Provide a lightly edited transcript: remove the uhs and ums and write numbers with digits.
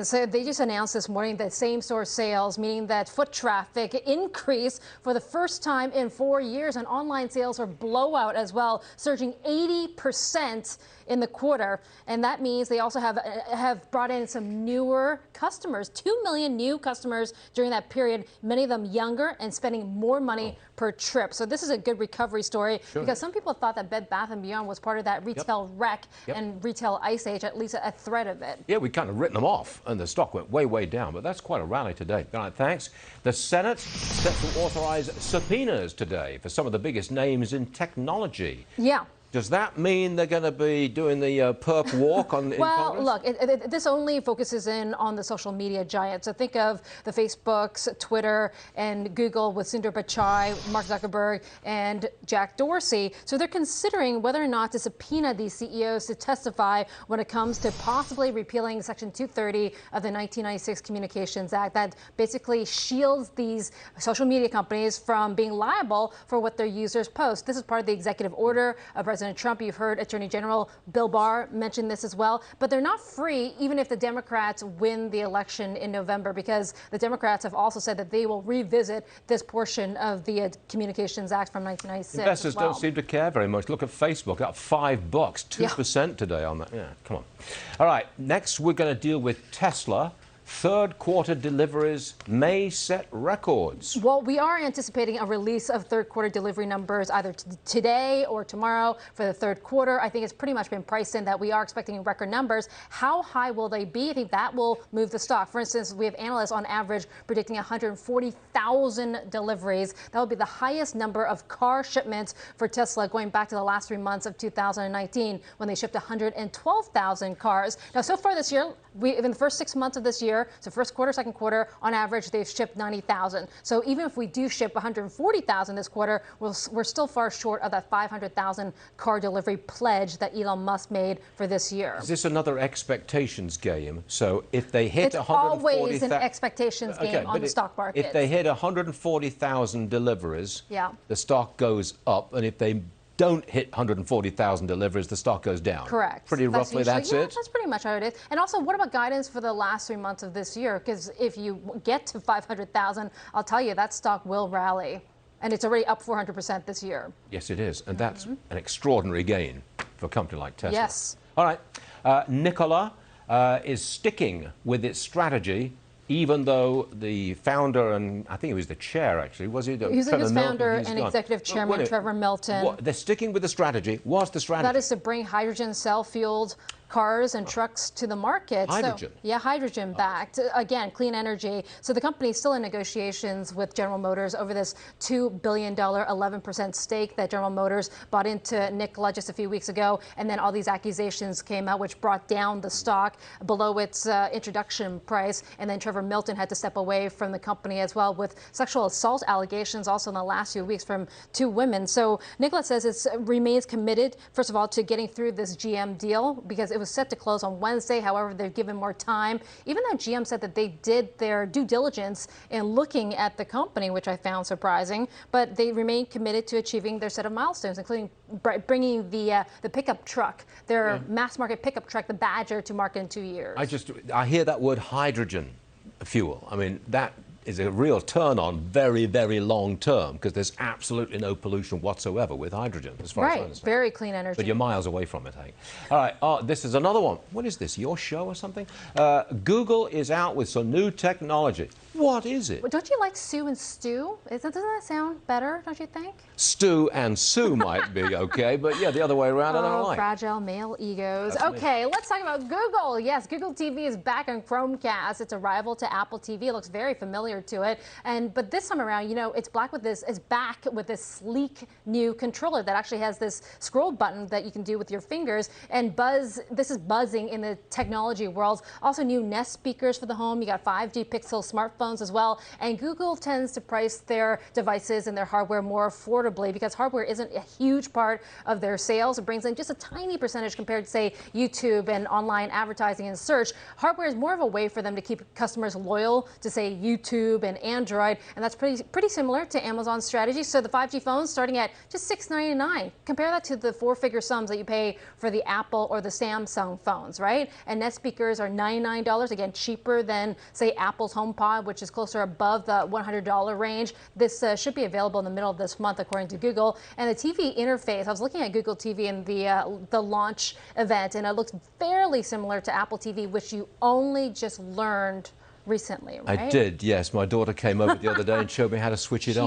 So they just announced this morning that same-store sales, meaning that foot traffic increased for the first time in 4 years, and online sales are blowout as well, surging 80% in the quarter. And that means they also have brought in some newer customers, 2 million new customers during that period, many of them younger and spending more money per trip. So this is a good recovery story because some people thought that Bed Bath & Beyond was part of that retail wreck and retail ice age, at least a threat of it. Yeah, we kind of written them off and the stock went way, way down, but that's quite a rally today. All right, thanks. The Senate set to authorize subpoenas today for some of the biggest names in technology. Yeah. Does that mean they're going to be doing the perp walk in Congress? Look, this only focuses in on the social media giants. So think of the Facebooks, Twitter, and Google with Sundar Pichai, Mark Zuckerberg, and Jack Dorsey. So they're considering whether or not to subpoena these CEOs to testify when it comes to possibly repealing Section 230 of the 1996 Communications Act that basically shields these social media companies from being liable for what their users post. This is part of the executive order of President Trump. You've heard Attorney General Bill Barr mention this as well, but they're not free even if the Democrats win the election in November, because the Democrats have also said that they will revisit this portion of the Communications Act from 1996. Investors don't seem to care very much. Look at Facebook, up $5, 2% today on that. Yeah, come on. All right, next we're going to deal with Tesla. Third quarter deliveries may set records. Well, we are anticipating a release of third quarter delivery numbers either today or tomorrow for the third quarter. I think it's pretty much been priced in that we are expecting record numbers. How high will they be? I think that will move the stock. For instance, we have analysts on average predicting 140,000 deliveries. That would be the highest number of car shipments for Tesla going back to the last 3 months of 2019 when they shipped 112,000 cars. Now, so far this year, in the first 6 months of this year, so first quarter, second quarter, on average, they've shipped 90,000. So even if we do ship 140,000 this quarter, we're still far short of that 500,000 car delivery pledge that Elon Musk made for this year. Is this another expectations game? So if they hit it's always an expectations game on the stock market. If they hit 140,000 deliveries, the stock goes up, and if they don't hit 140,000 deliveries, the stock goes down. Correct. Pretty roughly, that's it? That's pretty much how it is. And also, what about guidance for the last 3 months of this year? Because if you get to 500,000, I'll tell you, that stock will rally. And it's already up 400% this year. Yes, it is. And that's an extraordinary gain for a company like Tesla. Yes. All right. Nikola is sticking with its strategy, even though the founder, and I think he was the chair, actually, was he? He's the founder and executive chairman, Trevor Milton. They're sticking with the strategy. What's the strategy? That is to bring hydrogen cell-fueled cars and trucks to the market. Hydrogen? So, yeah, hydrogen-backed. Again, clean energy. So the company is still in negotiations with General Motors over this $2 billion, 11% stake that General Motors bought into Nikola just a few weeks ago. And then all these accusations came out, which brought down the stock below its introduction price. And then Trevor Milton had to step away from the company as well, with sexual assault allegations also in the last few weeks from 2 women. So Nikola says it remains committed, first of all, to getting through this GM deal, because it was set to close on Wednesday. However, they've given more time. Even though GM said that they did their due diligence in looking at the company, which I found surprising, but they remain committed to achieving their set of milestones, including bringing the pickup truck, their mass market pickup truck, the Badger, to market in 2 years. I hear that word hydrogen fuel. I mean, that is a real turn on very, very long term, because there's absolutely no pollution whatsoever with hydrogen, as far as I understand. Very clean energy. But you're miles away from it, hey? All right, this is another one. What is this, your show or something? Google is out with some new technology. What is it? Well, don't you like Sue and Stu? Doesn't that sound better, don't you think? Stu and Sue might be okay, but yeah, the other way around, I don't like. Fragile male egos. That's okay, let's talk about Google. Yes, Google TV is back on Chromecast. It's a rival to Apple TV. It looks very familiar to it. But this time around, you know, it's back with this sleek new controller that actually has this scroll button that you can do with your fingers and buzz. This is buzzing in the technology world. Also new Nest speakers for the home. You got 5G Pixel smartphones phones as well. And Google tends to price their devices and their hardware more affordably because hardware isn't a huge part of their sales. It brings in just a tiny percentage compared to, say, YouTube and online advertising and search. Hardware is more of a way for them to keep customers loyal to, say, YouTube and Android, and that's pretty similar to Amazon's strategy. So the 5G phones starting at just $699. Compare that to the four-figure sums that you pay for the Apple or the Samsung phones, right? And net speakers are $99, again, cheaper than, say, Apple's HomePod, which is closer above the $100 range. This should be available in the middle of this month, according to Google. And the TV interface, I was looking at Google TV in the launch event, and it looks fairly similar to Apple TV, which you only just learned recently, right? I did, yes. My daughter came over the other day and showed me how to switch it on.